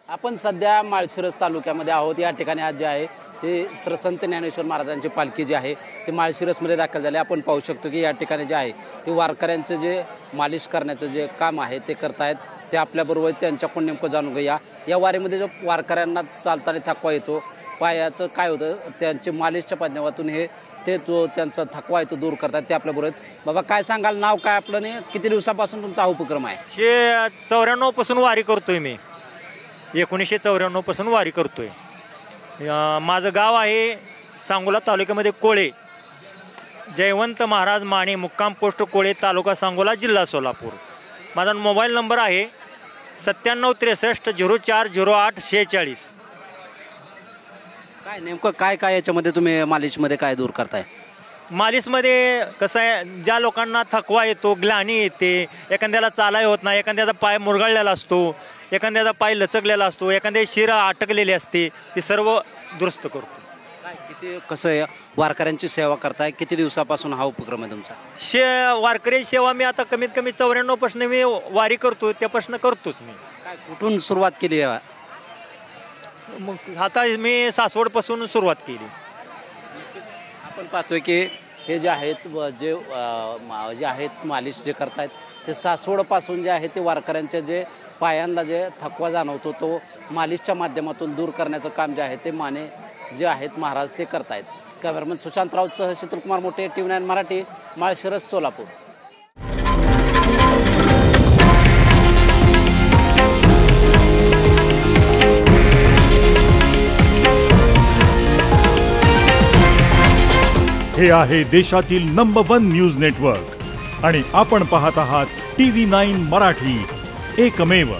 आपण सध्या माळशिरस तालुक्यामध्ये आहोत। या ठिकाणी आज जे आहे ते संत ज्ञानेश्वर महाराजांची पालखी जी आहे ते माळशिरसमध्ये दाखल झाले। आपण पाहू शकतो की या ठिकाणी जे आहे ते वारकऱ्यांचं जे मालिश करण्याचं जे काम आहे ते करतायत। ते आपल्याबरोबर त्यांच्याकडून नेमकं जाणून घेऊया। या वारीमध्ये जो वारकऱ्यांना चालताना थकवा येतो, पायाचं काय होतं, त्यांचे मालिशच्या माध्यमातून ते जो त्यांचा थकवा आहे तो दूर करतात। ते आपल्याबरोबर बाबा काय सांगाल, नाव काय आपलं आणि किती दिवसापासून तुमचा हा उपक्रम आहे? हे 94 पासून वारी करतोय मी। 1994 पासून वारी करतोय। माझं गाव आहे सांगोला तालुक्यामध्ये कोळे। जयवंत महाराज माने, मुक्काम पोस्ट कोळे, तालुका सांगोला, जिल्हा सोलापूर। माझा मोबाईल नंबर आहे 9763 04 08 46। काय नेमकं काय याच्यामध्ये तुम्ही मालिशमध्ये काय दूर करताय? मालिशमध्ये कसं आहे, ज्या लोकांना थकवा येतो, ग्लानी येते, एखाद्याला चालाय होत नाही, एखाद्याचा पाय मुरगळलेला असतो, एखाद्याचा पाय लचकलेला असतो, एखाद्या शिरा अटकलेली असते, ती सर्व दुरुस्त करतो। काय किती कसं आहे, वारकऱ्यांची सेवा करताय, किती दिवसापासून हा उपक्रम आहे तुमचा? वारकरी सेवा मी आता कमीत कमी 94 पासून मी वारी करतो, त्यापासून करतोच मी। काय कुठून सुरुवात केली आहे? मग आता मी सासवड पासून सुरुवात केली। आपण पाहतोय की हे जे आहेत जे आहेत मालिश जे करतायत ते सासवडपासून जे आहे ते वारकऱ्यांच्या जे पायांना जे थकवा जाणवतो तो मालिशच्या माध्यमातून दूर करण्याचं काम जे आहे ते माने जे आहेत महाराज ते करतायत। कॅमेरामन सुशांत राऊतसह शीतलकुमार मोटे, TV9 मराठी, माळशिरस, सोलापूर। हे आहे देशातील नंबर 1 न्यूज नेटवर्क आणि आपण पाहत आहात TV9 मराठी, एकमेव।